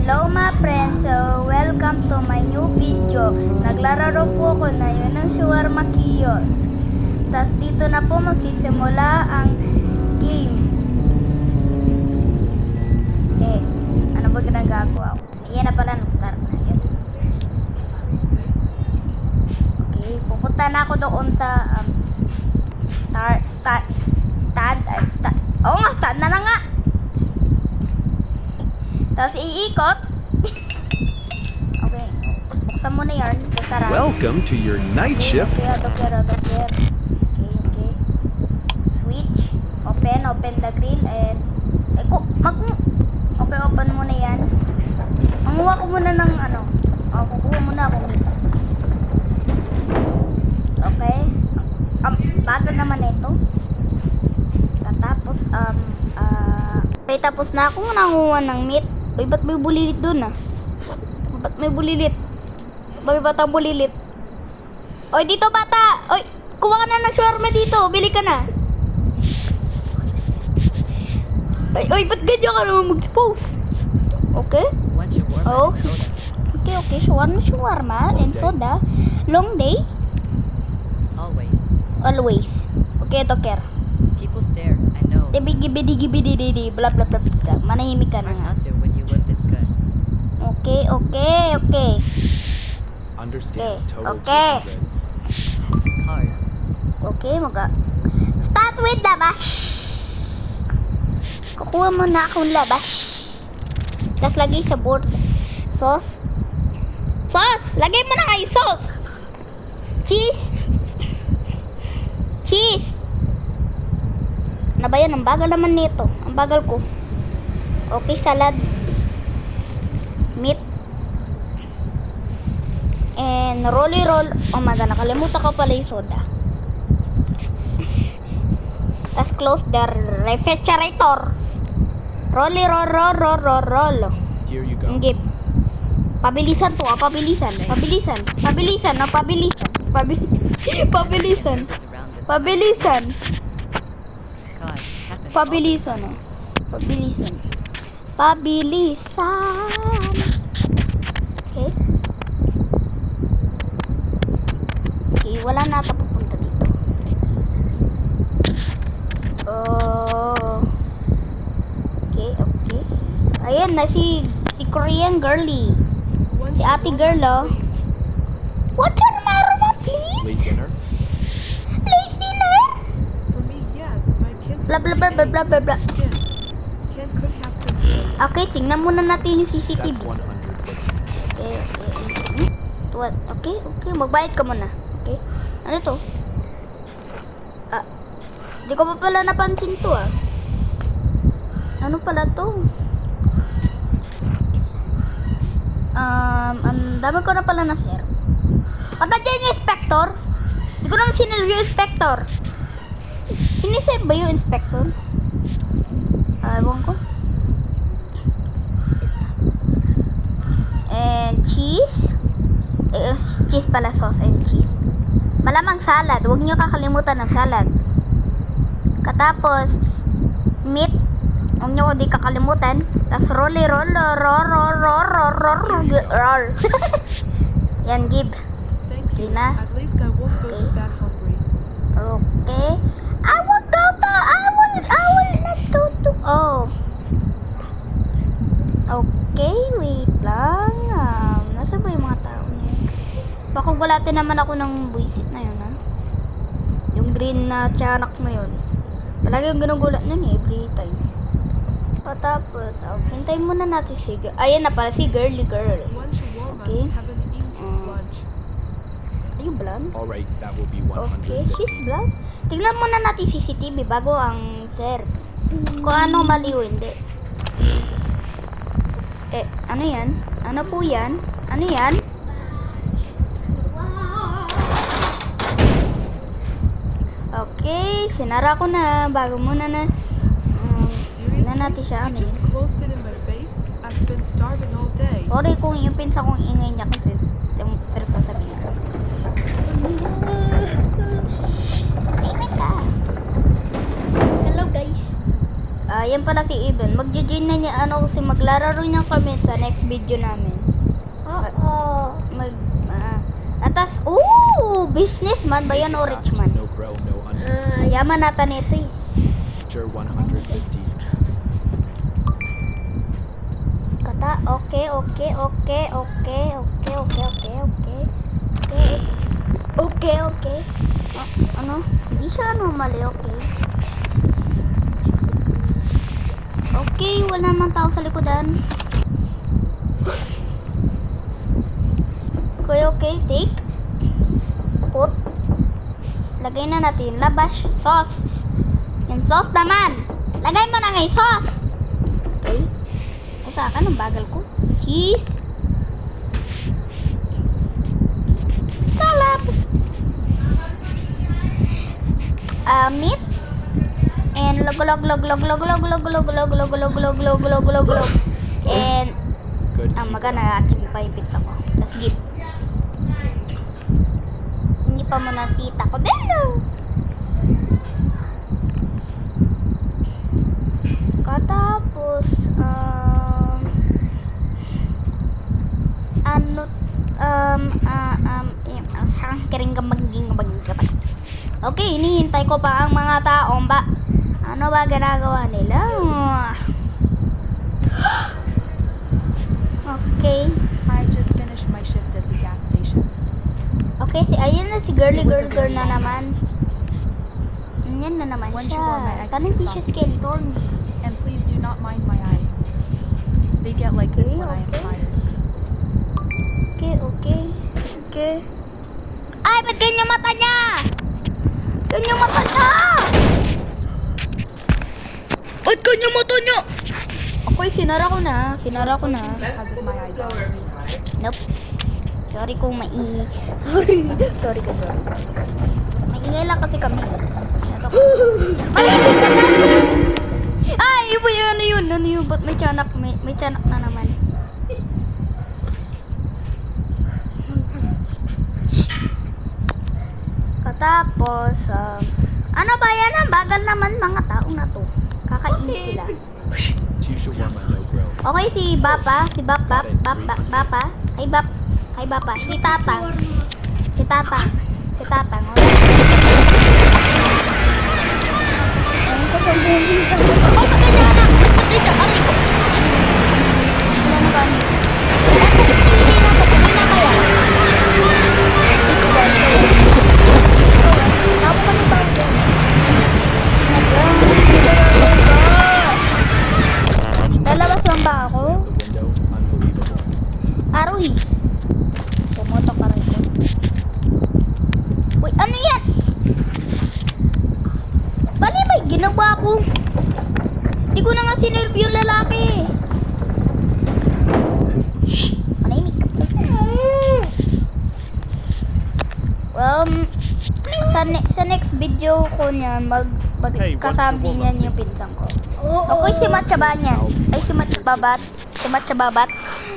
Hello mga friends, so welcome to my new video. Naglalaro po ako na yun ng shawarma kiosk. Tas dito na po magsisimula ang game. Ano ba ginagawa ko? Ayan na pala, nag-start na yun. Okay, pupunta na ako doon sa stand. Oo nga, stand na nga. Tapos iikot. Okay. Buksan mo na yan. Sarap. Welcome to your night shift. Okay. Switch. Open the grill and okay, open mo na yan. Manguha ko muna ng kukuha muna akong meat. Okay. Bago naman ito. Tapos na akong nanguha ng meat. Uy, ba't may bulilit dun ah? Ba't may bulilit? Ba't may batang bulilit? Oy, dito bata! Oy, kuha ka na ng shawarma dito. Bili ka na. Oy, ba't ganyan ka naman mag-expose? Okay? Oh, okay. Shawarma and soda. Long day? Always. Okay, Toker. People stare, I know. Dibidi, blah blah blah blah. Manahimik ka na nga. Not to when you look this good. Okay. Understand. Total Okay. 200. Card. Okay, start with labash. Kukuha mo na akong labash. Tapos lagay sa board. Sauce. Lagay mo na kayo sauce. Cheese. Ano ba yan? Ang bagal naman nito. Ang bagal ko. Okay, salad. Meat. And rolly roll. Oh my god, nakalimutan ko pala yung soda. Tapos close the refrigerator. Rolly roll. Here you go. Ngip. Pabilisan to, pabilisan. Pabilisan. Pabilisan. God, happens Pabilisan. Okay, wala na ata pupunta dito. Okay. Ayan na si Korean girlie. Si ate girl, oh. What's your marma, please? Late dinner. Late dinner? For me, yes. My kids Blah, blah, blah, blah, blah, blah. Can't cook after dinner. Okay, tingnan muna natin yung That's CCTV. 100. Okay. Magbayad ka muna. Okay? Ano to? Di ko pa pala napansin to ah. Ano pala to? Ang dami ko na pala na-share. Patadyan yung inspector? Di ko naman sinil yung inspector. Sinisave ba yung inspector? Ewan ko. And cheese. Cheese pala, sauce and cheese. Malamang salad. Huwag niyo kakalimutan ng salad. Katapos, meat. Huwag niyo ko di kakalimutan. Tapos roll. Yan, give. Thank you. Tina. At least I won't go Okay. to bed hungry. Okay. I will not go to. Oh. Okay, wait lang. Nasa ba yung mga tao na yun? Baka gulatin naman ako ng buisit na yun, ha? Yung green na tiyanak na yun. Palagi yung ginugulat nun every time. Patapos, hintayin muna natin si girl. Ayan na pala, si girly girl. One shawarma. Okay. Haven't eaten since lunch. Are you blonde? All right, that will be 100. Okay, she's blonde. Tignan muna natin CCTV bago ang serve. Kung ano mali o hindi. Ano yan? Ano po yan? Ano yan? Okay, sinara ko na. Bago muna na natin siya. You just closed it in my face? I've been starving all day. Sorry kung yung pinsa kong ingay niya kasi pero sasabihin ko. Tahimik ka. Hello guys. Ayan pala si Eben. Mag-join na niya, ano kasi maglalaro niya kami sa next video namin. Oo. Atas, businessman ba yan o rich man? No grow, no onions. Yaman nata nito eh. Sure 150. Kata, okay. Ano? Hindi siya mali, okay. Okay, wala naman tao sa likodan. Okay, take. Put. Lagay na natin. Labash. Sauce. Yan, sauce naman. Lagay mo na nga yung sauce. Okay. O sa akin, ang bagal ko. Cheese. Salad. Meat. And log. And Good. magana achieve pa yung pita ko. Tapos give. Hindi pa mo nakita ko din. Katapos, okay, hinihintay ko pa ang mga taong ano ba ginagawa nila? Okay. I just finished my shift at the gas station. Okay, ayun na si girly girl na naman. Yan na naman Once you wore my siya. extra Sana hindi siya sauce, skeleton. And please do not mind my eyes. They get like this when I am Okay. tired. Okay. Ay, ba't ganyan mata niya? Ganyan mata niya! Ba't ganyan mata niya? Okay, sinara ko na. Because of my eyes. Nope. Sorry kung Sorry. Sorry. Maingay lang kasi kami. Ito ko. Malamig ka na! Ay, ano yun? Ba't may tiyanak? May tiyanak na naman. Katapos, ano ba yan? Ang bagal naman mga tao na to. Kakainis sila. You should warm my no grow. Okay, si Bapa. Bapa. Hi, Bapa. Si Tatang. Ayun ko sa buhay. Oh, magkanya ka na. Magkanya, aray ko. Wala na kami. Eto, TV na to. Pwede na kaya. Ito ba? Tawag ka ng tawag yan. Lalabas lang ba ako? The window, unbelievable. Aroy. Pumoto ka rin ko. Uy, ano yan? Bali ba ginawa ko? Hindi ko na nga sinerve yung lalaki. Shhh! Manahimik ka pa. Sa next video ko niyan, Hey, what's kasama the din woman? yan yung pinsang ko. Ako si Matcha Banyan. Ay, si Matcha Babat. Si Matcha Babat.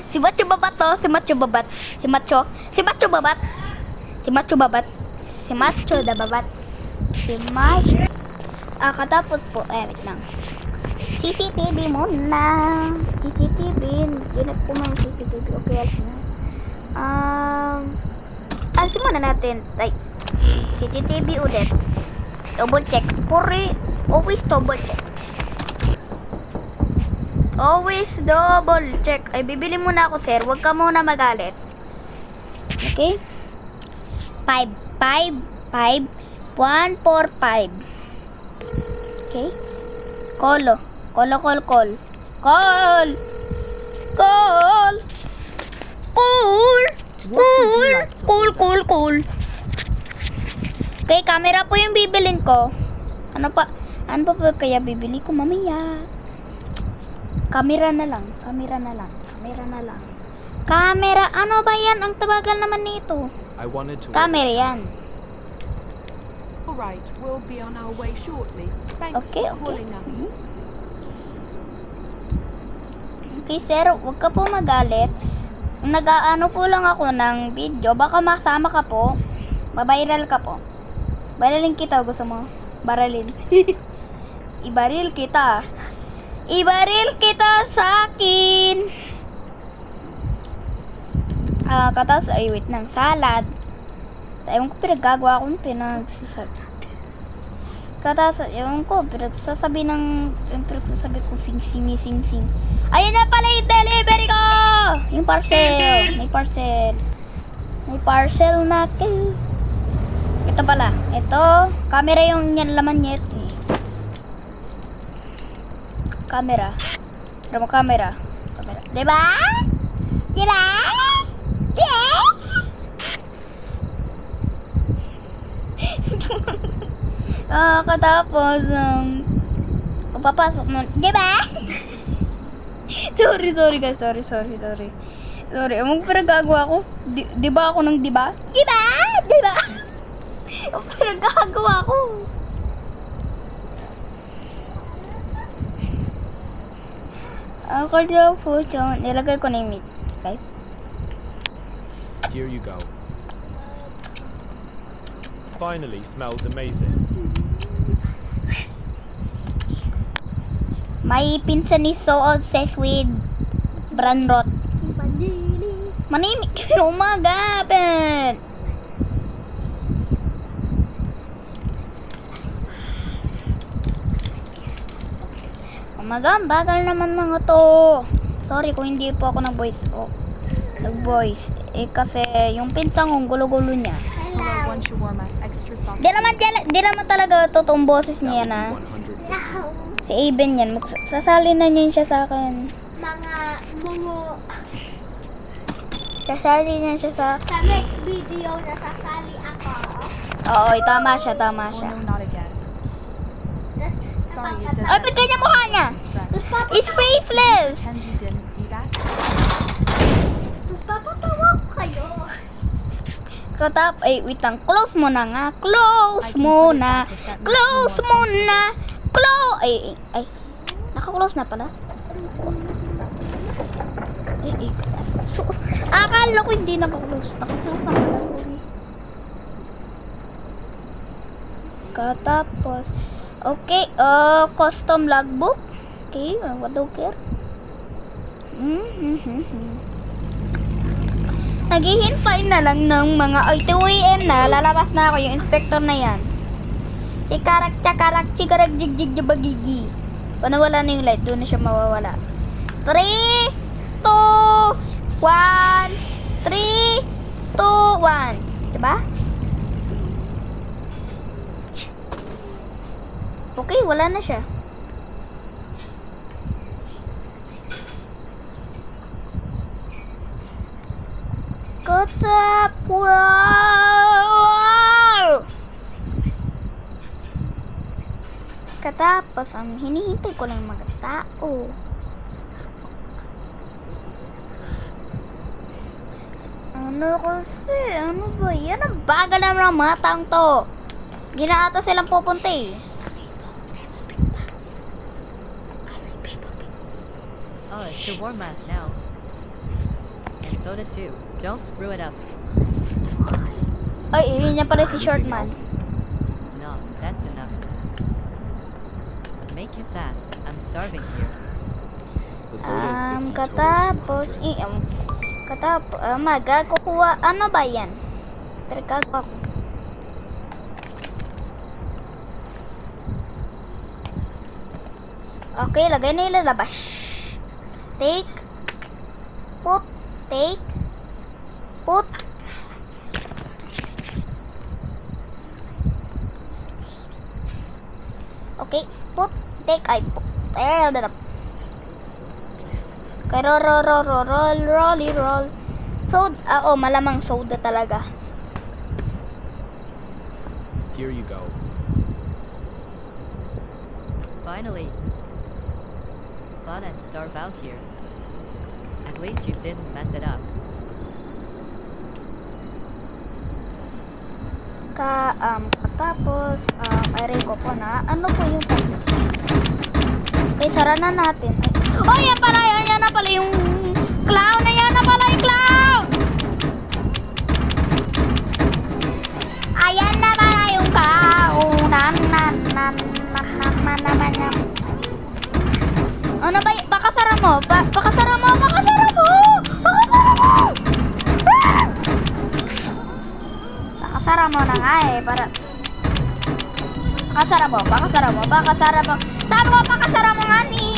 Si Matcha Babat to. Si Matcha Babat. Si Matcha Babat. Si Matcha Babat. Si Matcha da Babat. Si Matcha. Katapos po, wait lang. CCTV muna. CCTV. Dinet ko man CCTV. Okay, alis na. Alisin muna natin. Ay, CCTV ulit. Double check. Always double check. Always double check. Ay, bibili muna ako, sir. Huwag ka muna magalit. Okay? 5. 1, 4, 5. Okay? Call. Okay, camera po yung bibilin ko. Ano pa po kaya bibili ko mamaya? Camera na lang. Camera, ano ba yan? Ang tabagal naman nito. I wanted to. Camera yan. Alright, we'll be on our way shortly. Thanks Okay. for calling us. Okay, sir, huwag ka po magalit. Nag-ano po lang ako ng video. Baka masama ka po. Babiral ka po. Baralin kita, gusto mo? Baralin. Ibaril kita. Ibaril kita sa akin. Katas, ay wait ng salad. Ewan ko pinagagawa akong pinagsasabi. Katas, ewan ko pinagsasabi ko sing. Ayun na pala yung delivery ko! Yung parcel. May parcel na kayo. Ito pala. Ito, camera yung laman niya ito eh. Camera. Pero mo camera. Diba? Katapos, papasok nun. Diba? Sorry guys. Sorry. Ewan ko pinagagawa ko. Diba ako ng diba? Diba? Pinagagawa ko. Ako daw po dyan. Nilagay ko na yung meat. Okay? Here you go. Finally, smells amazing. My pinsan is so obsessed with bran rot. Manimik ka umaga, Ben. Umaga, ang bagal naman mga to. Sorry kung hindi po ako nag-voice. Nag-voice. Kasi yung pinsan kong gulo-gulo niya. Hello, one shawarma, extra sauce. Di naman talaga totoong boses niya na. 100%. Si Aben yan. Sasali na niya siya sa akin. Sasali niya siya sa... Sa next video, nasasali ako. Oo, tama siya. Oh no, not again. Tas, Sorry, it Ay, ba't ganyan mukha niya? Stress. It's faceless! Pretend you didn't see that. Tapos papatawa ko kayo. Ay, wait lang. Close mo na nga. Close muna. Ay. Naka-close na pala. So, akala ko hindi naka-close. Naka-close na pala. Sorry. Katapos. Okay. Custom logbook. Okay. What do you care? Naghihintay na lang ng mga 2 AM na lalabas na ako yung inspector na yan. Chikarak, jig, bagigi. Kung nawala na yung light, doon na siya mawawala. 3, 2, 1. 3, 2, 1. Diba? Okay, wala na siya. Katapos, hinihintay ko lang yung mga tao. Ano ba yan? Ang bagal naman ng mga taong to. Hindi na ata silang pupunta eh. Oh, it's shawarma now. And soda too. Don't screw it up. Ay, yun niya pala si Shortman. No, that's enough. Make it fast. I'm starving here. The soda is 50 Katapos, magkukuha, ano ba yan? Pero gagawa ko. Okay, lagay na ilalabas. Take, put, okay, put, take, ay, put, okay, roll. Soda, malamang soda talaga. Here you go. Finally. Fun and starve out here. At least you didn't mess it up. Tapos, aray ko po na, ano po yung sara na natin. Yan na pala yung clown. Ayan na pala yung clown. nga eh, para... Pakasara mo. Sabi ko, pakasara mo nga ni.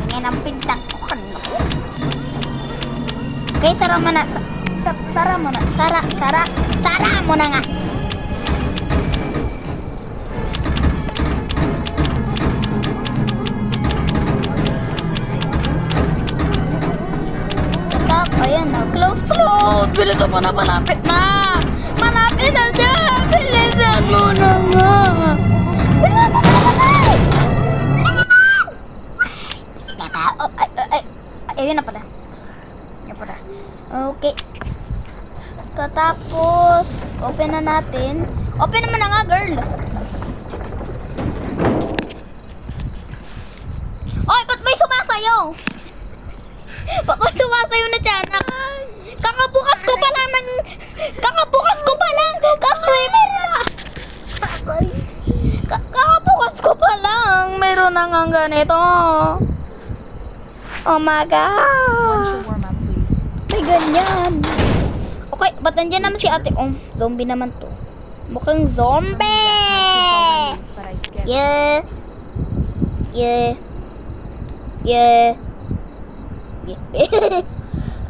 Ingay ng pintak ko kanila ko. Okay, sara mo na. Sara mo na. Sara mo na nga. Stop. Ayan na. Close. Bilisan mo na. Malapit na siya. Bilisan mo na nga. Ayun na pala. Okay. Katapos, open na natin. Open naman na nga, girl. Oy, ba't may sumasayaw? Na tiyanak? Kakabukas ko pa lang. Kasi meron na. Kakabukas ko pa lang. Meron na nga ganito. Oh my One God. shawarma, please. May ganyan. Okay, ba't nandiyan naman si ate? Oh, zombie naman to. Mukhang zombie. But I skipped. Yeah.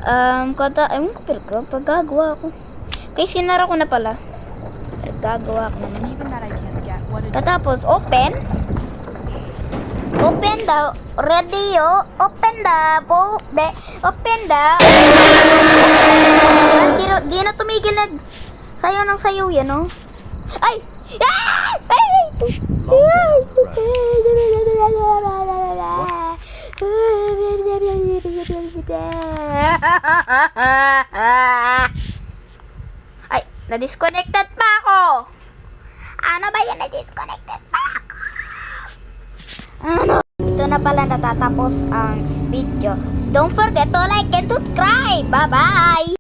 Ewan ko, pero pagagawa ko. Okay, sinara ko na pala. Pero gagawa ko naman. And even that I can't get. What a Tatapos, open daw. Ready, open daw. Open daw. Di na tumigil sayo ng sayo yan, oh. Ay! Ay, na-disconnected pa ako. Ano ba yan? Na-disconnected pa ako. Ano? Ito na pala natatapos ang video. Don't forget to like and subscribe. Bye-bye!